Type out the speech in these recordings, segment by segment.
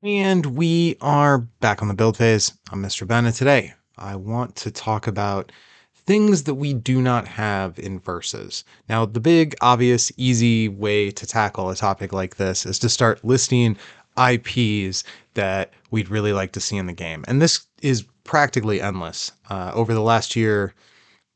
And we are back on the build phase. I'm Mr. Ben, and today I want to talk about things that we do not have in verses. Now, the big, obvious, easy way to tackle a topic like this is to start listing IPs that we'd really like to see in the game. And this is practically endless. Over the last year,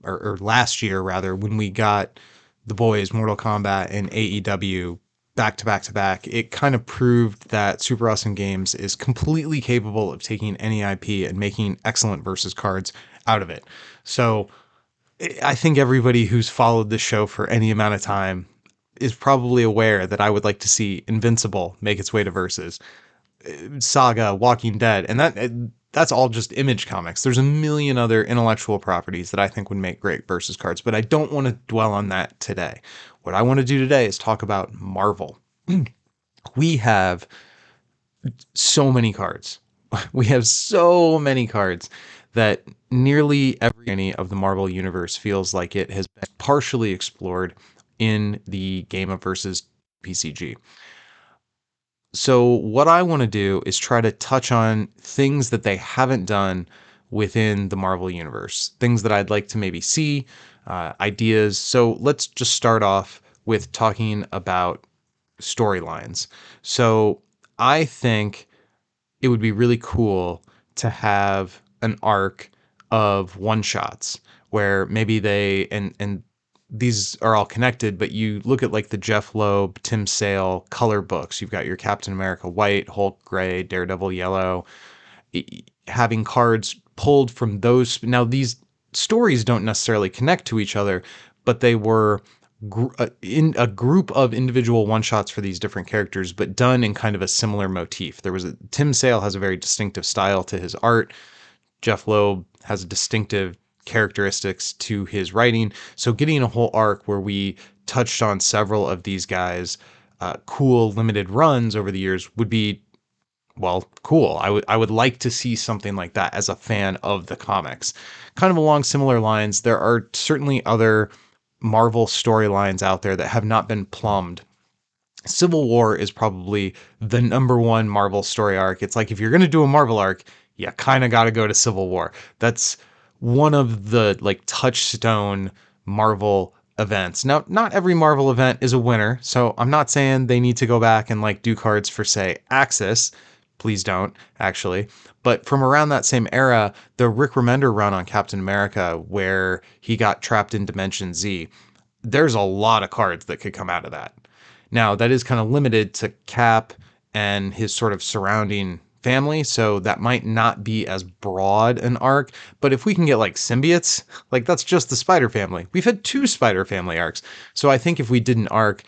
or last year rather, when we got the boys Mortal Kombat and AEW back to back to back, it kind of proved that Super Awesome Games is completely capable of taking any IP and making excellent versus cards out of it. So I think everybody who's followed this show for any amount of time is probably aware that I would like to see Invincible make its way to versus. Saga, Walking Dead, and that's all just Image Comics. There's a million other intellectual properties that I think would make great versus cards, but I don't want to dwell on that today. What I want to do today is talk about Marvel. We have so many cards. We have so many cards that nearly every of the Marvel universe feels like it has been partially explored in the Game of Versus PCG. So what I want to do is try to touch on things that they haven't done within the Marvel universe, things that I'd like to maybe see, ideas. So let's just start off with talking about storylines. So I think it would be really cool to have an arc of one shots where maybe they and these are all connected, but you look at like the Jeff Loeb, Tim Sale color books. You've got your Captain America white, Hulk gray, Daredevil yellow, having cards pulled from those. Now, these stories don't necessarily connect to each other, but they were in a group of individual one shots for these different characters, but done in kind of a similar motif. Tim Sale has a very distinctive style to his art. Jeff Loeb has distinctive characteristics to his writing. So getting a whole arc where we touched on several of these guys' cool limited runs over the years would be, well, cool. I would like to see something like that as a fan of the comics. Kind of along similar lines, there are certainly other Marvel storylines out there that have not been plumbed. Civil War is probably the number one Marvel story arc. It's like if you're going to do a Marvel arc, you kind of got to go to Civil War. That's one of the like touchstone Marvel events. Now, not every Marvel event is a winner, so I'm not saying they need to go back and like do cards for say Axis. Please don't, actually. But from around that same era, the Rick Remender run on Captain America, where he got trapped in Dimension Z, there's a lot of cards that could come out of that. Now, that is kind of limited to Cap and his sort of surrounding family, so that might not be as broad an arc. But if we can get like symbiotes, like that's just the Spider family. We've had two Spider family arcs. So I think if we did an arc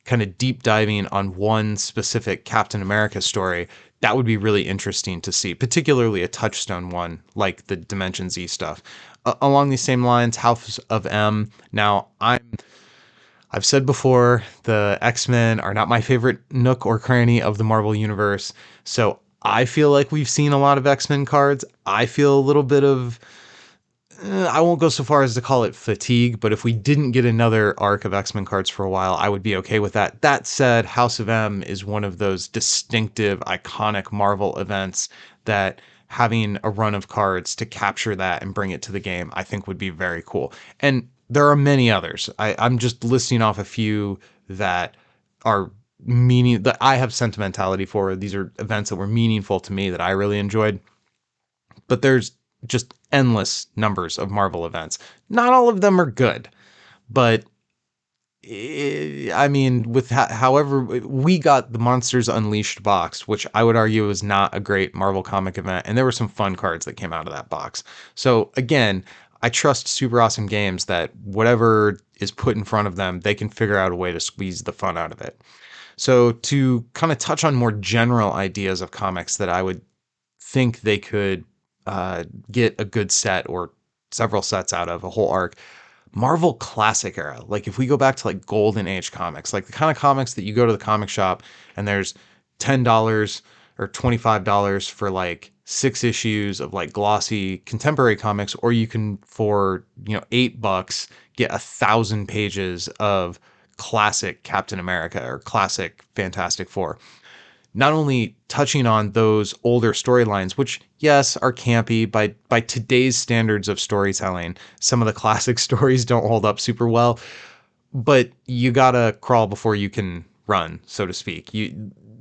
kind of deep diving on one specific Captain America story, that would be really interesting to see, particularly a touchstone one like the Dimension Z stuff. Along these same lines, House of M. Now, I've said before, the X-Men are not my favorite nook or cranny of the Marvel universe. So I feel like we've seen a lot of X-Men cards. I feel a little bit of, I won't go so far as to call it fatigue, but if we didn't get another arc of X-Men cards for a while, I would be okay with that. That said, House of M is one of those distinctive, iconic Marvel events that having a run of cards to capture that and bring it to the game, I think would be very cool. And there are many others. I'm just listing off a few that are meaning that I have sentimentality for. These are events that were meaningful to me that I really enjoyed. But there's just endless numbers of Marvel events. Not all of them are good, but I mean, with however we got the Monsters Unleashed box, which I would argue is not a great Marvel comic event, and there were some fun cards that came out of that box. So again, I trust Super Awesome Games that whatever is put in front of them, they can figure out a way to squeeze the fun out of it. So to kind of touch on more general ideas of comics that I would think they could get a good set or several sets out of a whole arc. Marvel Classic era. Like if we go back to like Golden Age comics, like the kind of comics that you go to the comic shop and there's $10 or $25 for like 6 issues of like glossy contemporary comics, or you can for, $8 get 1,000 pages of classic Captain America or classic Fantastic Four. not only touching on those older storylines, which yes are campy by today's standards of storytelling. Some of the classic stories don't hold up super well, but you gotta crawl before you can run, so to speak.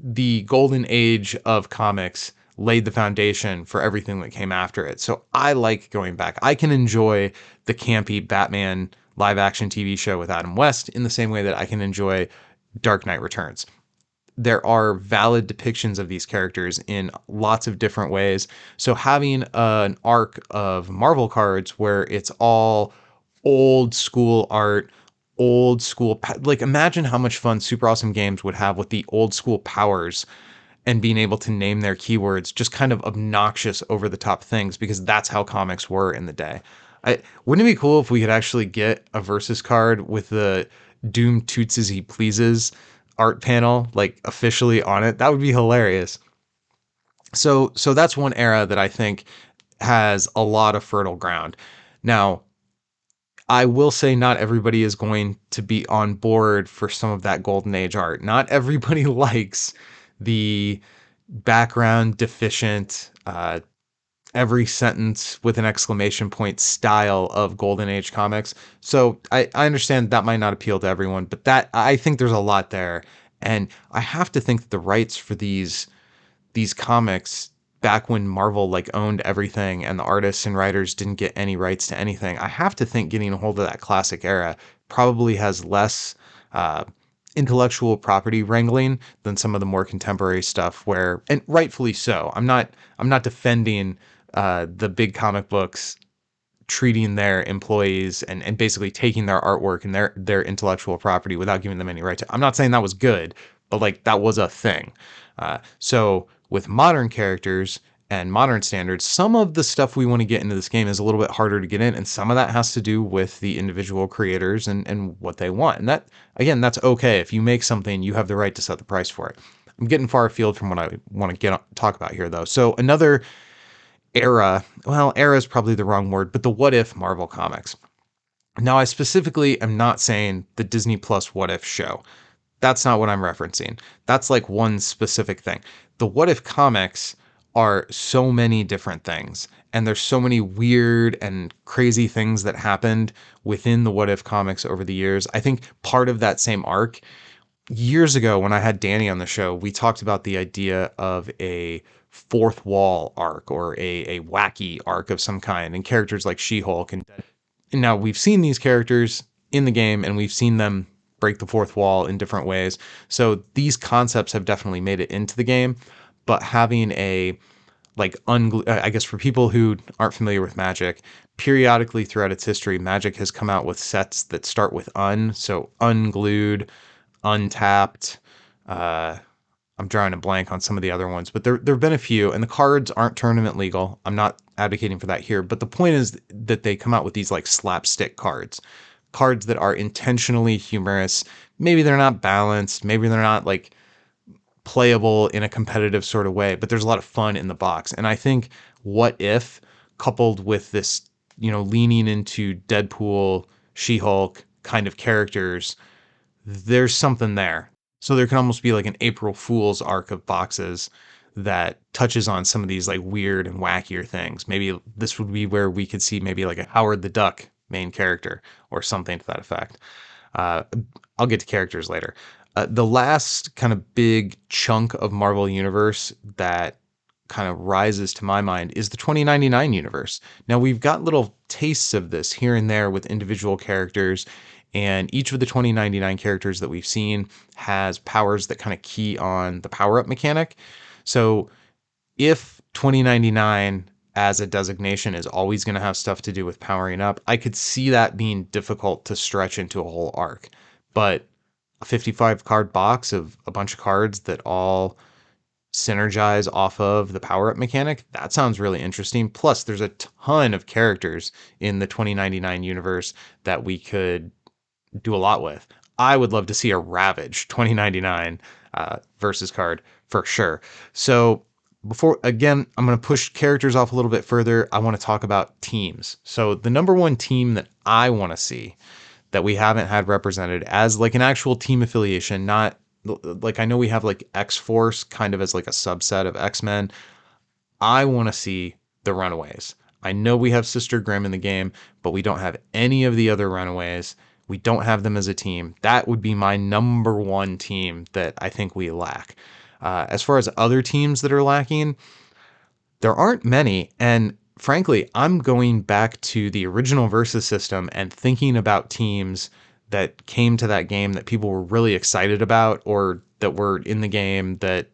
The golden age of comics laid the foundation for everything that came after it. So I like going back. I can enjoy the campy Batman live action TV show with Adam West in the same way that I can enjoy Dark Knight Returns. There are valid depictions of these characters in lots of different ways. So having an arc of Marvel cards where it's all old school art, old school, like imagine how much fun Super Awesome Games would have with the old school powers and being able to name their keywords, just kind of obnoxious over the top things, because that's how comics were in the day. Wouldn't it be cool if we could actually get a versus card with the Doom toots as he pleases art panel, like officially on it? That would be hilarious. So that's one era that I think has a lot of fertile ground. Now, I will say not everybody is going to be on board for some of that golden age art. Not everybody likes the background deficient, every sentence with an exclamation point style of golden age comics. So I understand that might not appeal to everyone, but that I think there's a lot there. And I have to think that the rights for these comics back when Marvel like owned everything and the artists and writers didn't get any rights to anything, I have to think getting a hold of that classic era probably has less intellectual property wrangling than some of the more contemporary stuff where, and rightfully so. I'm not defending the big comic books treating their employees and basically taking their artwork and their intellectual property without giving them any right to. I'm not saying that was good, but like that was a thing. So with modern characters and modern standards, some of the stuff we want to get into this game is a little bit harder to get in, and some of that has to do with the individual creators and what they want. And that, again, that's okay. If you make something, you have the right to set the price for it. I'm getting far afield from what I want to talk about here, though. So another era, well, era is probably the wrong word, but the What If Marvel comics. Now, I specifically am not saying the Disney Plus What If show. That's not what I'm referencing. That's like one specific thing. The What If comics are so many different things, and there's so many weird and crazy things that happened within the What If comics over the years. I think part of that same arc, years ago when I had Danny on the show, we talked about the idea of a fourth wall arc or a wacky arc of some kind, and characters like She-Hulk. And now we've seen these characters in the game and we've seen them break the fourth wall in different ways. So these concepts have definitely made it into the game, but having a I guess for people who aren't familiar with Magic, periodically throughout its history, Magic has come out with sets that start with so unglued, untapped. I'm drawing a blank on some of the other ones, but there've been a few, and the cards aren't tournament legal. I'm not advocating for that here, but the point is that they come out with these like slapstick cards that are intentionally humorous. Maybe they're not balanced, maybe they're not like playable in a competitive sort of way, but there's a lot of fun in the box. And I think What If, coupled with this, leaning into Deadpool, She-Hulk kind of characters, there's something there. So there can almost be like an April Fool's arc of boxes that touches on some of these like weird and wackier things. Maybe this would be where we could see maybe like a Howard the Duck main character or something to that effect. I'll get to characters later. The last kind of big chunk of Marvel Universe that kind of rises to my mind is the 2099 universe. Now, we've got little tastes of this here and there with individual characters, and each of the 2099 characters that we've seen has powers that kind of key on the power-up mechanic. So if 2099 as a designation is always going to have stuff to do with powering up, I could see that being difficult to stretch into a whole arc. But a 55 card box of a bunch of cards that all synergize off of the power up mechanic, that sounds really interesting. Plus, there's a ton of characters in the 2099 universe that we could do a lot with. I would love to see a Ravage 2099 versus card for sure. So before, again, I'm going to push characters off a little bit further. I want to talk about teams. So the number one team that I want to see that we haven't had represented as like an actual team affiliation, not like I know we have like X-Force kind of as like a subset of X-Men. I want to see the Runaways. I know we have Sister Grimm in the game, but we don't have any of the other Runaways. We don't have them as a team. That would be my number one team that I think we lack. As far as other teams that are lacking, there aren't many. And frankly, I'm going back to the original Versus system and thinking about teams that came to that game that people were really excited about or that were in the game that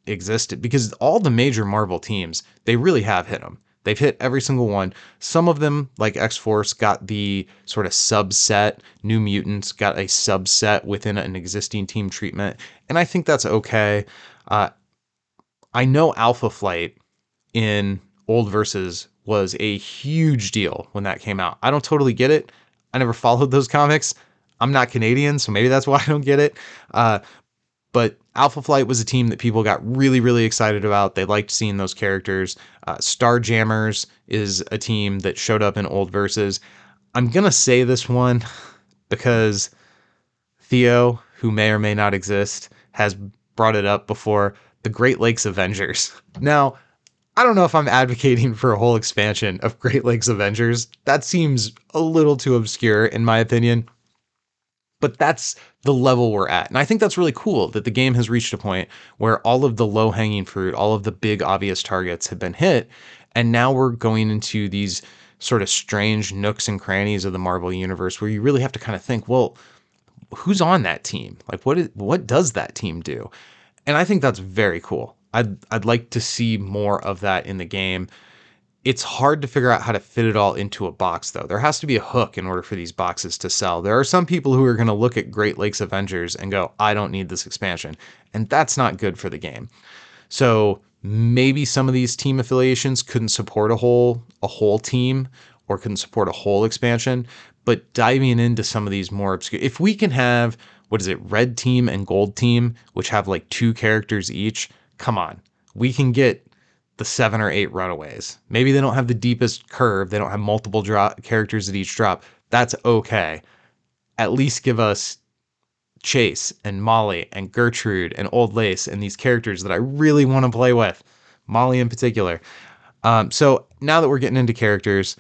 existed, because all the major Marvel teams, they really have hit them. They've hit every single one. Some of them, like X-Force, got the sort of subset. New Mutants got a subset within an existing team treatment. And I think that's okay. Uh, I know Alpha Flight in old Versus was a huge deal when that came out. I don't totally get it. I never followed those comics. I'm not Canadian, so maybe that's why I don't get it. But Alpha Flight was a team that people got really, really excited about. They liked seeing those characters. Starjammers is a team that showed up in old Versus. I'm going to say this one because Theo, who may or may not exist, has brought it up before. The Great Lakes Avengers. Now, I don't know if I'm advocating for a whole expansion of Great Lakes Avengers. That seems a little too obscure, in my opinion. But that's the level we're at. And I think that's really cool that the game has reached a point where all of the low-hanging fruit, all of the big obvious targets have been hit. And now we're going into these sort of strange nooks and crannies of the Marvel universe where you really have to kind of think, well, who's on that team? Like what does that team do? And I think that's very cool. I'd like to see more of that in the game. It's hard to figure out how to fit it all into a box, though. There has to be a hook in order for these boxes to sell. There are some people who are going to look at Great Lakes Avengers and go, I don't need this expansion. And that's not good for the game. So maybe some of these team affiliations couldn't support a whole team or couldn't support a whole expansion. But diving into some of these more obscure, if we can have, what is it, Red Team and Gold Team, which have like 2 characters each, come on. We can get the 7 or 8 Runaways. Maybe they don't have the deepest curve. They don't have multiple characters at each drop. That's okay. At least give us Chase and Molly and Gertrude and Old Lace and these characters that I really want to play with. Molly in particular. So now that we're getting into characters,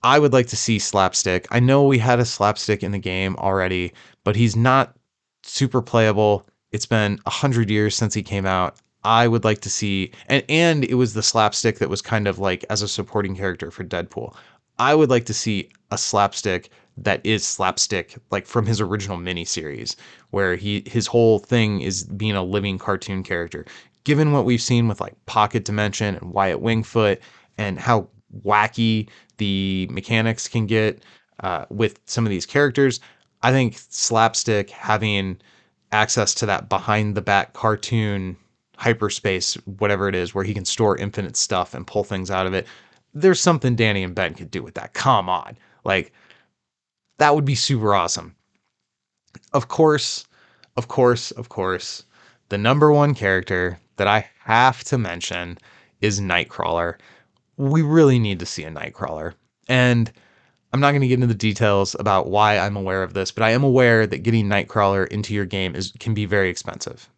I would like to see Slapstick. I know we had a Slapstick in the game already, but he's not super playable. It's been 100 years since he came out. I would like to see, and it was the Slapstick that was kind of like as a supporting character for Deadpool. I would like to see a Slapstick that is Slapstick, like from his original miniseries, where his whole thing is being a living cartoon character. Given what we've seen with like Pocket Dimension and Wyatt Wingfoot and how wacky the mechanics can get with some of these characters, I think Slapstick having access to that behind the back cartoon hyperspace, whatever it is, where he can store infinite stuff and pull things out of it. There's something Danny and Ben could do with that. Come on. Like, that would be super awesome. Of course, the number one character that I have to mention is Nightcrawler. We really need to see a Nightcrawler. And I'm not going to get into the details about why I'm aware of this, but I am aware that getting Nightcrawler into your game can be very expensive.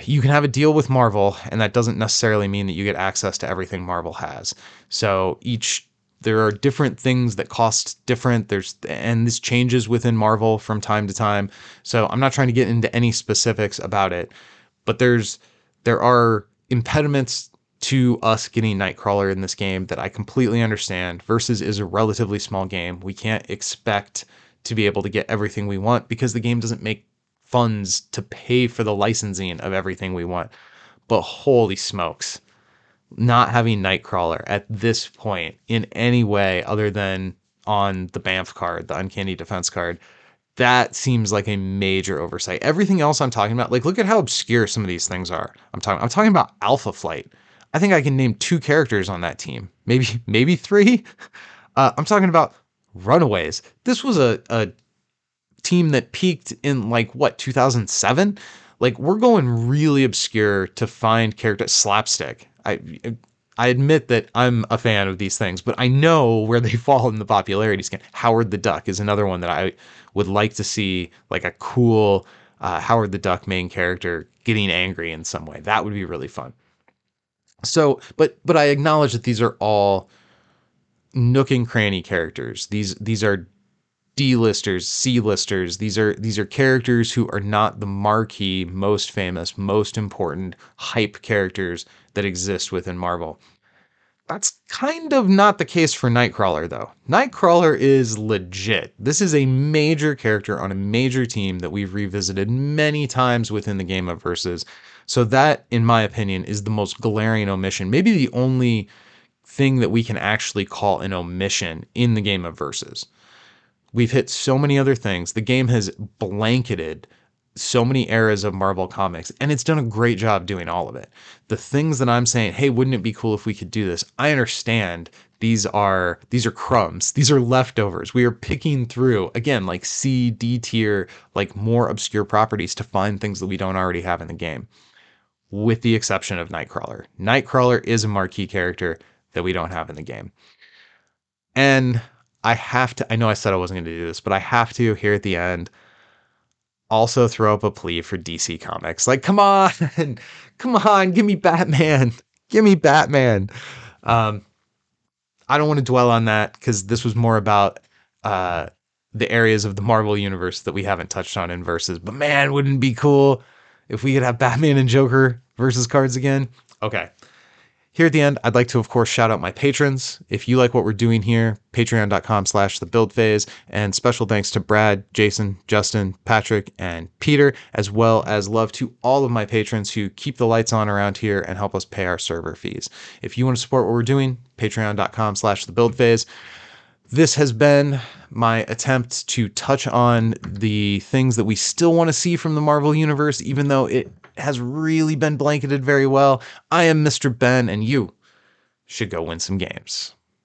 You can have a deal with Marvel, and that doesn't necessarily mean that you get access to everything Marvel has. So there are different things that cost different. And this changes within Marvel from time to time. So I'm not trying to get into any specifics about it, but there are impediments to us getting Nightcrawler in this game that I completely understand. Versus is a relatively small game. We can't expect to be able to get everything we want because the game doesn't make funds to pay for the licensing of everything we want. But holy smokes, not having Nightcrawler at this point in any way other than on the BAMF card, the Uncanny Defense card, that seems like a major oversight. Everything else I'm talking about, like look at how obscure some of these things are. I'm talking about Alpha Flight. I think I can name 2 characters on that team, maybe 3. I'm talking about Runaways. This was a team that peaked in like 2007. Like we're going really obscure to find character. Slapstick. I admit that I'm a fan of these things, but I know where they fall in the popularity scale. Howard the Duck is another one that I would like to see, like a cool Howard the Duck main character getting angry in some way. That would be really fun. So, but I acknowledge that these are all nook and cranny characters. These are D-listers, C-listers. These are characters who are not the marquee, most famous, most important hype characters that exist within Marvel. That's kind of not the case for Nightcrawler, though. Nightcrawler is legit. This is a major character on a major team that we've revisited many times within the Game of Versus. So that, in my opinion, is the most glaring omission. Maybe the only thing that we can actually call an omission in the Game of Versus. We've hit so many other things. The game has blanketed so many eras of Marvel Comics, and it's done a great job doing all of it. The things that I'm saying, hey, wouldn't it be cool if we could do this? I understand these are crumbs. These are leftovers. We are picking through, again, like C, D tier, like more obscure properties to find things that we don't already have in the game, with the exception of Nightcrawler. Nightcrawler is a marquee character that we don't have in the game. And I know I said I wasn't going to do this, but I have to here at the end also throw up a plea for DC Comics. Like, come on, come on, give me Batman. Give me Batman. Um, I don't want to dwell on that because this was more about the areas of the Marvel universe that we haven't touched on in versus. But man, wouldn't it be cool if we could have Batman and Joker versus cards again? Okay. Here at the end, I'd like to, of course, shout out my patrons. If you like what we're doing here, patreon.com/thebuildphase. And special thanks to Brad, Jason, Justin, Patrick, and Peter, as well as love to all of my patrons who keep the lights on around here and help us pay our server fees. If you want to support what we're doing, patreon.com/thebuildphase. This has been my attempt to touch on the things that we still want to see from the Marvel Universe, even though it has really been blanketed very well. I am Mr. Ben, and you should go win some games.